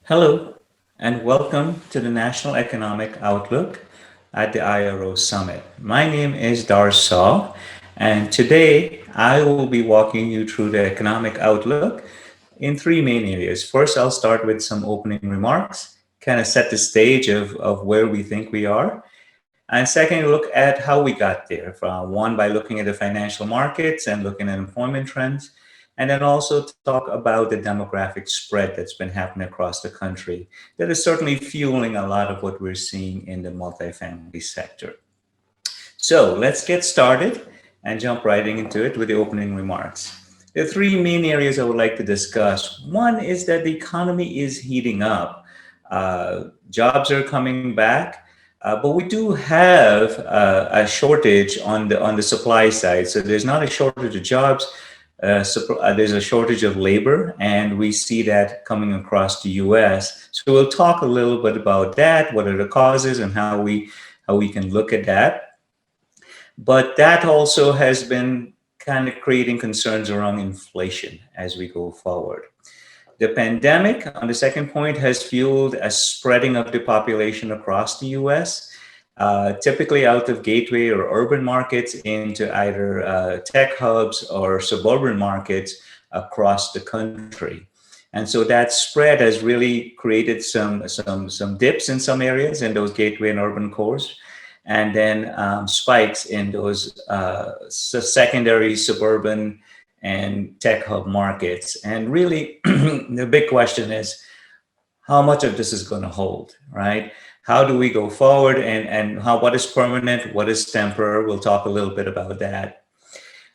Hello, and welcome to the National Economic Outlook at the IRO Summit. My name is Dhar Sawh, and today I will be walking you through the economic outlook in three main areas. First, I'll start with some opening remarks, kind of set the stage of where we think we are. And second, look at how we got there. One, by looking at the financial markets and looking at employment trends. And then also talk about the demographic spread that's been happening across the country that is certainly fueling a lot of what we're seeing in the multifamily sector. So let's get started and jump right into it with the opening remarks. There are three main areas I would like to discuss. One is that the economy is heating up. Jobs are coming back, but we do have a shortage on the supply side. So there's not a shortage of jobs. There's a shortage of labor, and we see that coming across the U.S. So we'll talk a little bit about that. What are the causes, and how we can look at that. But that also has been kind of creating concerns around inflation as we go forward. The pandemic, on the second point, has fueled a spreading of the population across the US, typically out of gateway or urban markets into either tech hubs or suburban markets across the country. And so that spread has really created some dips in some areas in those gateway and urban cores, and then spikes in those secondary suburban and tech hub markets. And really, the big question is how much of this is going to hold, right? How do we go forward, and what is permanent, what is temporary? We'll talk a little bit about that.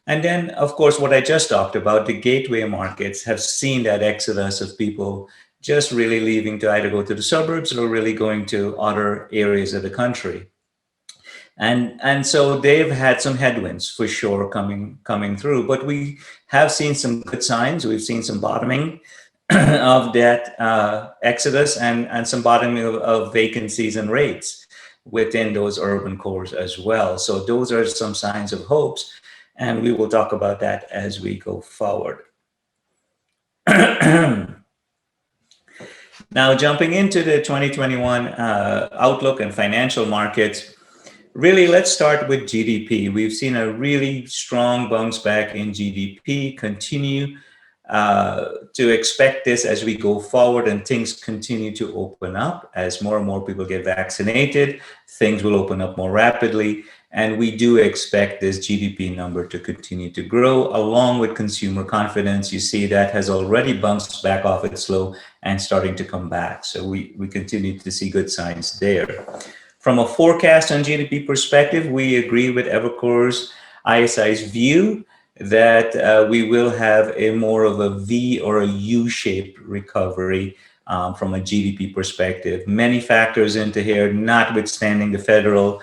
And then, of course, what I just talked about, the gateway markets have seen that exodus of people just really leaving to either go to the suburbs or really going to other areas of the country. And so they've had some headwinds for sure coming through, but we have seen some good signs. We've seen some bottoming of that exodus, and some bottoming of vacancies and rates within those urban cores as well. So those are some signs of hopes, and we will talk about that as we go forward. Now, jumping into the 2021 outlook and financial markets, really, let's start with GDP. We've seen a really strong bounce back in GDP, continue to expect this as we go forward and things continue to open up. As more and more people get vaccinated, things will open up more rapidly. And we do expect this GDP number to continue to grow along with consumer confidence. You see that has already bounced back off its low and starting to come back. So we continue to see good signs there. From a forecast on GDP perspective, we agree with Evercore's ISI's view that we will have a more of a V or a U-shaped recovery from a GDP perspective. Many factors into here, notwithstanding the federal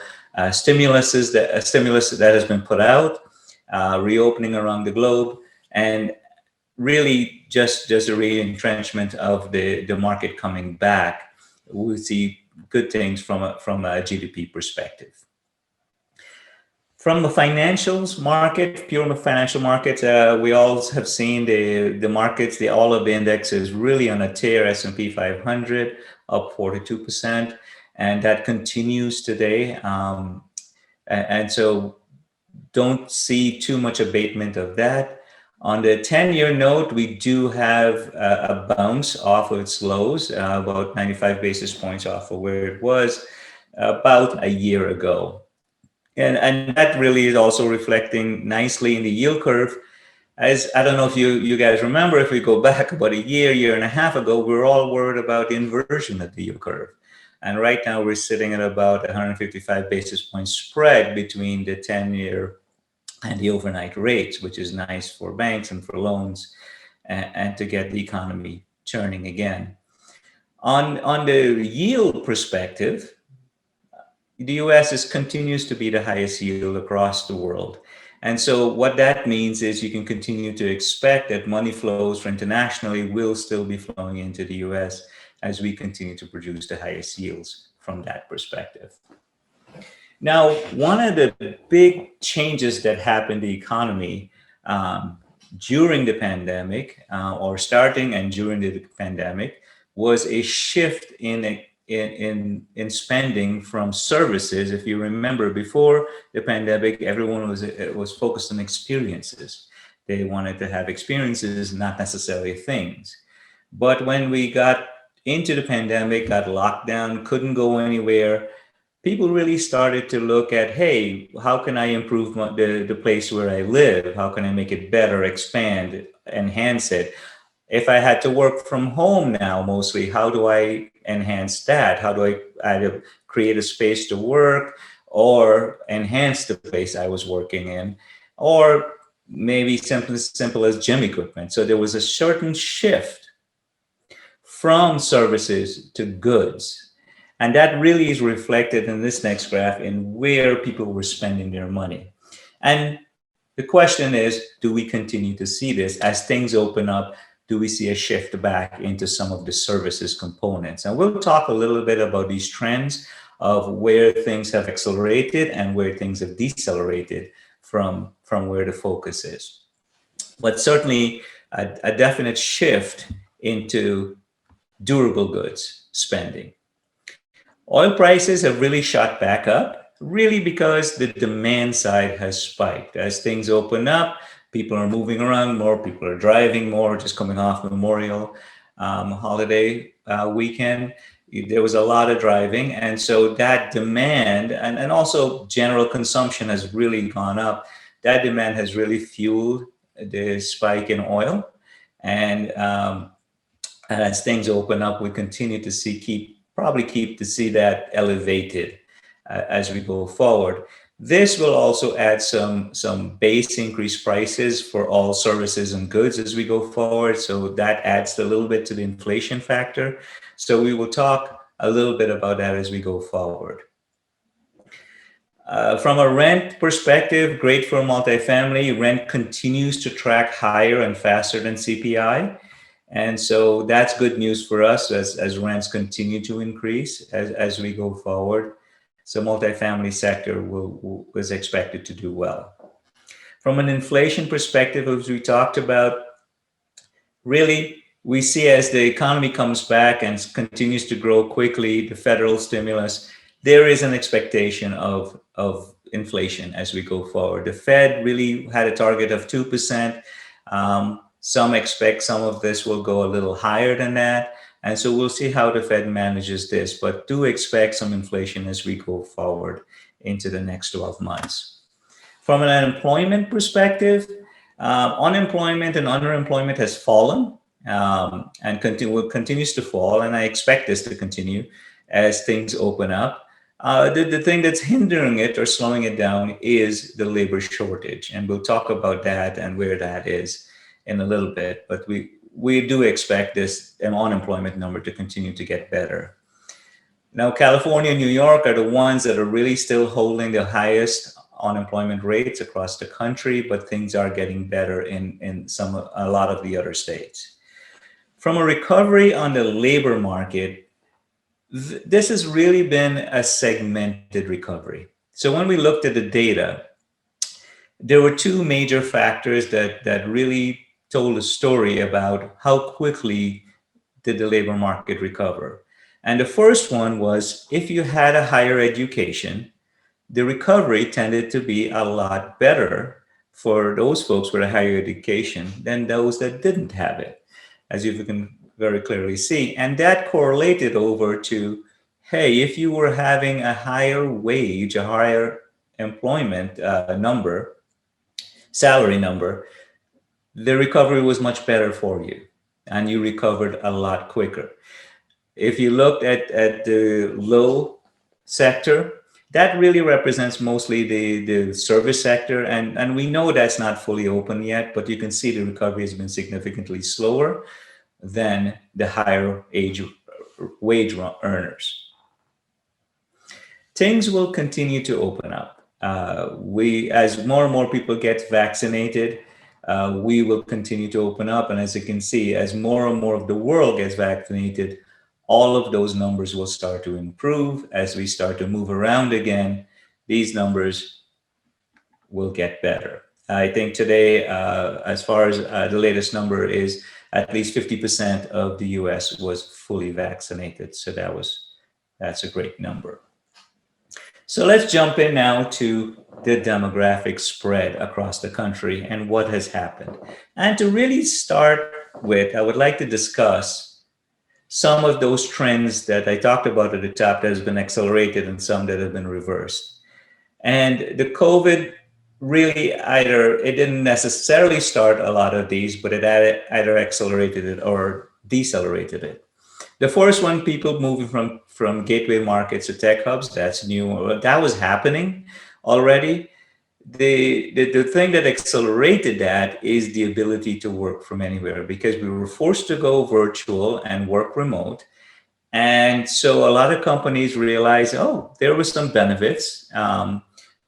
stimulus that has been put out, reopening around the globe, and really just a re-entrenchment of the market coming back. We see good things from a GDP perspective. From the financials market, pure financial markets, we all have seen the markets, the all of the index is really on a tear. S&P 500 up 42%, and that continues today. And so don't see too much abatement of that. On the 10-year note, we do have a bounce off of its lows, about 95 basis points off of where it was about a year ago. And that really is also reflecting nicely in the yield curve. As I don't know if you guys remember, if we go back about a year and a half ago, we were all worried about the inversion of the yield curve. And right now we're sitting at about 155 basis points spread between the 10-year and the overnight rates, which is nice for banks and for loans, and to get the economy churning again. On the yield perspective, the US continues to be the highest yield across the world. And so what that means is you can continue to expect that money flows for internationally will still be flowing into the US as we continue to produce the highest yields from that perspective. Now, one of the big changes that happened in the economy during the pandemic, or starting and during the pandemic, was a shift in spending from services. If you remember, before the pandemic, everyone was focused on experiences. They wanted to have experiences, not necessarily things. But when we got into the pandemic, got locked down, couldn't go anywhere, people really started to look at, hey, how can I improve the place where I live? How can I make it better, expand, enhance it? If I had to work from home now, mostly, how do I enhance that? How do I either create a space to work or enhance the place I was working in? Or maybe simple as gym equipment. So there was a certain shift from services to goods. And that really is reflected in this next graph in where people were spending their money. And the question is, do we continue to see this as things open up? Do we see a shift back into some of the services components? And we'll talk a little bit about these trends of where things have accelerated and where things have decelerated from where the focus is. But certainly a definite shift into durable goods spending. Oil prices have really shot back up, really because the demand side has spiked. As things open up, people are moving around more, people are driving more, just coming off Memorial holiday weekend. There was a lot of driving. And so that demand and also general consumption has really gone up. That demand has really fueled the spike in oil. And as things open up, we continue to probably keep to see that elevated as we go forward. This will also add some base increased prices for all services and goods as we go forward. So that adds a little bit to the inflation factor. So we will talk a little bit about that as we go forward. From a rent perspective, great for multifamily. Rent continues to track higher and faster than CPI. And so that's good news for us as rents continue to increase as we go forward. So multifamily sector is expected to do well. From an inflation perspective, as we talked about, really we see as the economy comes back and continues to grow quickly, the federal stimulus, there is an expectation of inflation as we go forward. The Fed really had a target of 2%. Some expect some of this will go a little higher than that. And so we'll see how the Fed manages this, but do expect some inflation as we go forward into the next 12 months. From an unemployment perspective, unemployment and underemployment has fallen and continues to fall. And I expect this to continue as things open up. The thing that's hindering it or slowing it down is the labor shortage. And we'll talk about that and where that is in a little bit, but we do expect this unemployment number to continue to get better. Now, California and New York are the ones that are really still holding the highest unemployment rates across the country, but things are getting better in a lot of the other states. From a recovery on the labor market, this has really been a segmented recovery. So when we looked at the data, there were two major factors that really told a story about how quickly did the labor market recover. And the first one was if you had a higher education, the recovery tended to be a lot better for those folks with a higher education than those that didn't have it, as you can very clearly see. And that correlated over to, hey, if you were having a higher wage, a higher employment salary number, the recovery was much better for you and you recovered a lot quicker. If you looked at the low sector, that really represents mostly the service sector. And we know that's not fully open yet, but you can see the recovery has been significantly slower than the higher wage earners. Things will continue to open up. As more and more people get vaccinated, we will continue to open up. And as you can see, as more and more of the world gets vaccinated, all of those numbers will start to improve. As we start to move around again, these numbers will get better. I think today, as far as the latest number is at least 50% of the US was fully vaccinated. So that's a great number. So let's jump in now to the demographic spread across the country and what has happened. And to really start with, I would like to discuss some of those trends that I talked about at the top that has been accelerated and some that have been reversed. And the COVID really it didn't necessarily start a lot of these, but it either accelerated it or decelerated it. The first one, people moving from gateway markets to tech hubs, that's new. That was happening already. The thing that accelerated that is the ability to work from anywhere because we were forced to go virtual and work remote. And so a lot of companies realized, oh, there were some benefits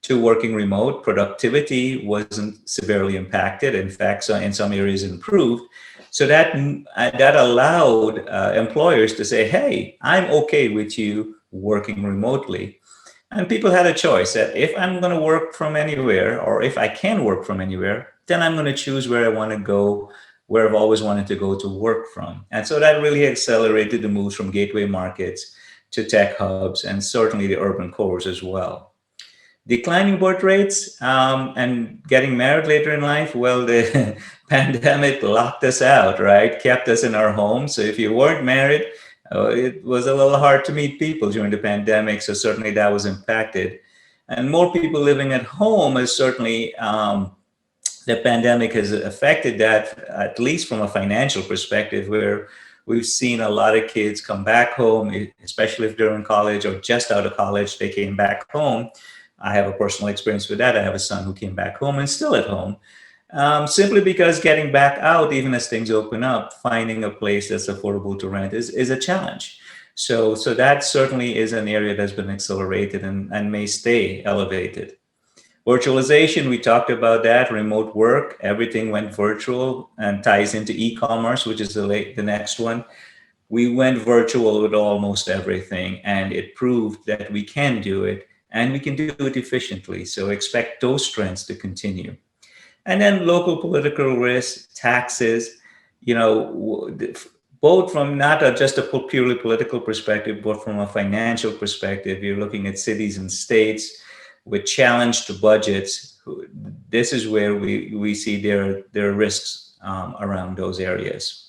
to working remote. Productivity wasn't severely impacted. In fact, so in some areas improved. So that allowed employers to say, hey, I'm okay with you working remotely. And people had a choice that if I'm going to work from anywhere, or if I can work from anywhere, then I'm going to choose where I want to go, where I've always wanted to go to work from. And so that really accelerated the moves from gateway markets to tech hubs and certainly the urban cores as well. Declining birth rates and getting married later in life, well, the pandemic locked us out, right? Kept us in our homes. So if you weren't married, it was a little hard to meet people during the pandemic. So certainly that was impacted. And more people living at home is certainly the pandemic has affected that, at least from a financial perspective, where we've seen a lot of kids come back home, especially if they're in college or just out of college, they came back home. I have a personal experience with that. I have a son who came back home and still at home. Simply because getting back out, even as things open up, finding a place that's affordable to rent is a challenge. So that certainly is an area that's been accelerated and may stay elevated. Virtualization, we talked about that, remote work, everything went virtual and ties into e-commerce, which is the next one. We went virtual with almost everything, and it proved that we can do it and we can do it efficiently. So expect those trends to continue. And then local political risk, taxes, both from not just a purely political perspective, but from a financial perspective. You're looking at cities and states with challenged budgets. This is where we see there are risks around those areas.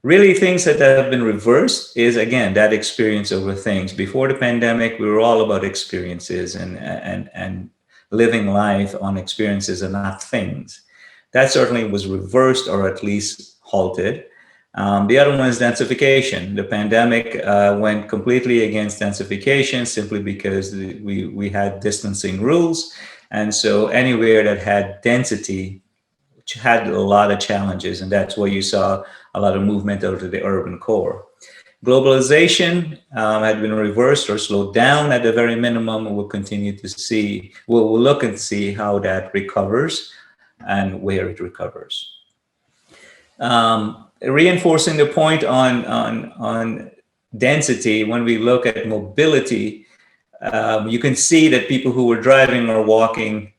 Really, things that have been reversed is, again, that experience over things. Before the pandemic, we were all about experiences and living life on experiences and not things. That certainly was reversed or at least halted. The other one is densification. The pandemic went completely against densification simply because we had distancing rules. And so anywhere that had density had a lot of challenges, and that's why you saw a lot of movement out of the urban core. Globalization had been reversed or slowed down at the very minimum. We'll continue to see, we'll look and see how that recovers and where it recovers. Reinforcing the point on density, when we look at mobility, you can see that people who were driving or walking,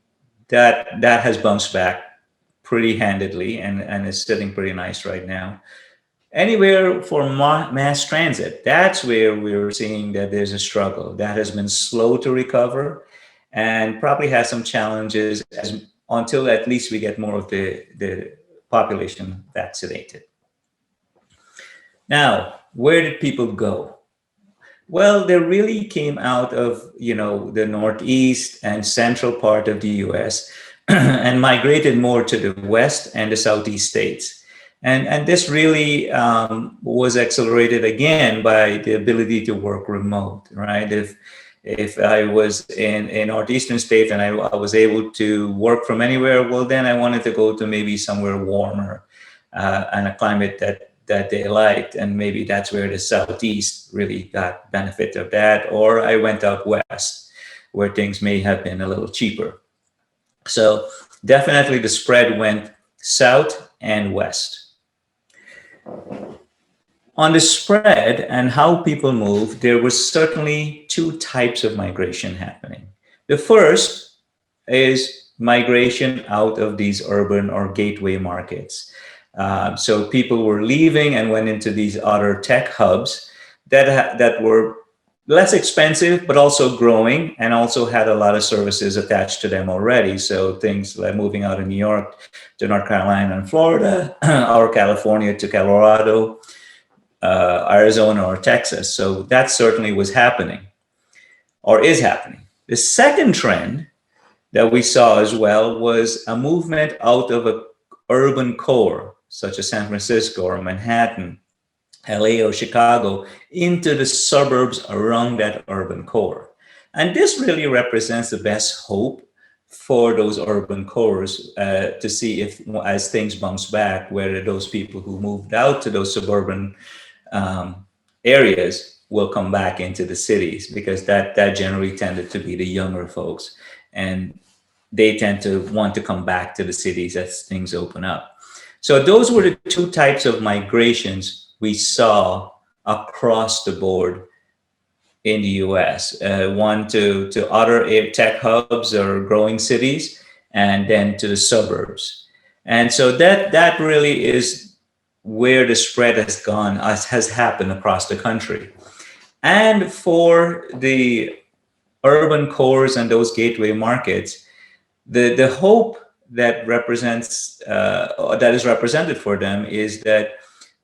that has bounced back pretty handedly and is sitting pretty nice right now. Anywhere for mass transit, that's where we're seeing that there's a struggle. That has been slow to recover and probably has some challenges until at least we get more of the population vaccinated. Now, where did people go? Well, they really came out of, the Northeast and central part of the US and migrated more to the West and the Southeast states. And this really was accelerated again by the ability to work remote, right? If I was in a Northeastern state and I was able to work from anywhere, well, then I wanted to go to maybe somewhere warmer and a climate that they liked. And maybe that's where the Southeast really got benefit of that. Or I went out West where things may have been a little cheaper. So definitely the spread went south and west. On the spread and how people move, there was certainly two types of migration happening. The first is migration out of these urban or gateway markets. So people were leaving and went into these other tech hubs that were less expensive, but also growing, and also had a lot of services attached to them already. So things like moving out of New York to North Carolina and Florida, or California to Colorado, Arizona or Texas. So that certainly was happening, or is happening. The second trend that we saw as well was a movement out of a urban core, such as San Francisco or Manhattan, LA or Chicago, into the suburbs around that urban core. And this really represents the best hope for those urban cores, to see if, as things bounce back, whether those people who moved out to those suburban um, areas will come back into the cities, because that generally tended to be the younger folks, and they tend to want to come back to the cities as things open up. So those were the two types of migrations we saw across the board in the US. One to other tech hubs or growing cities, and then to the suburbs. And so that really is where the spread has gone, has happened across the country. And for the urban cores and those gateway markets, the hope that is represented for them is that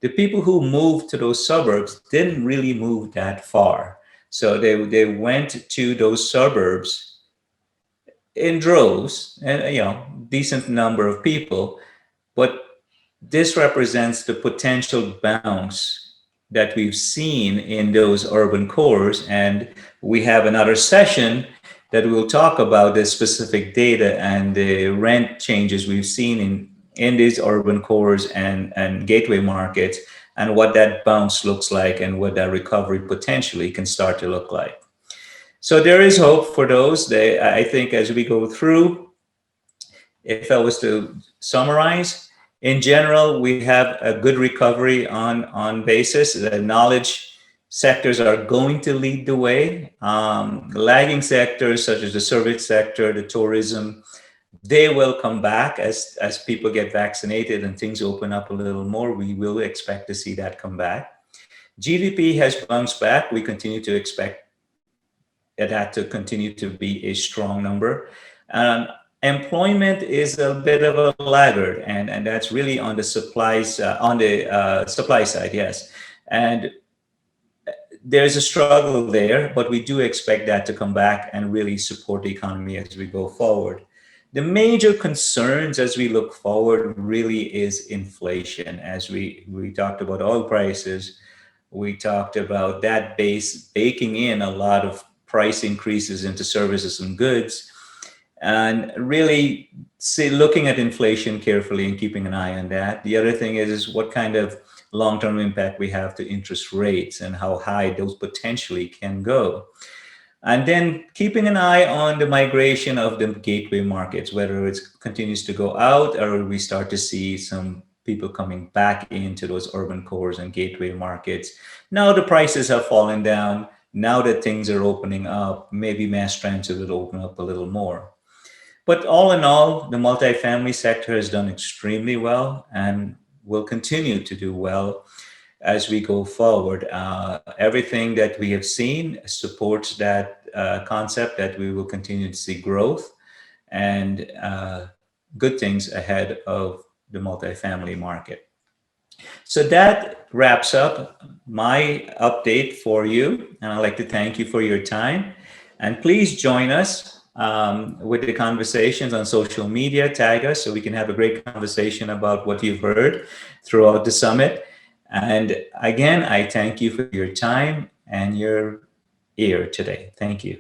the people who moved to those suburbs didn't really move that far. So they went to those suburbs in droves, and decent number of people, but this represents the potential bounce that we've seen in those urban cores. And we have another session that will talk about the specific data and the rent changes we've seen in these urban cores and gateway markets, and what that bounce looks like and what that recovery potentially can start to look like. So there is hope for those. I think as we go through, if I was to summarize, in general, we have a good recovery on basis. The knowledge sectors are going to lead the way. Lagging sectors such as the service sector, the tourism, they will come back as people get vaccinated and things open up a little more. We will expect to see that come back. GDP has bounced back. We continue to expect that to continue to be a strong number. Employment is a bit of a laggard, and that's really on the supplies on the supply side, yes. And there's a struggle there, but we do expect that to come back and really support the economy as we go forward. The major concerns as we look forward really is inflation. As we talked about oil prices, we talked about that baking in a lot of price increases into services and goods, and really looking at inflation carefully and keeping an eye on that. The other thing is what kind of long-term impact we have to interest rates and how high those potentially can go. And then keeping an eye on the migration of the gateway markets, whether it continues to go out or we start to see some people coming back into those urban cores and gateway markets. Now the prices have fallen down. Now that things are opening up, maybe mass transit will open up a little more. But all in all, the multifamily sector has done extremely well and will continue to do well as we go forward. Everything that we have seen supports that concept that we will continue to see growth and good things ahead of the multifamily market. So that wraps up my update for you. And I'd like to thank you for your time. And please join us with the conversations on social media. Tag us so we can have a great conversation about what you've heard throughout the summit. And again, I thank you for your time and your ear today. Thank you.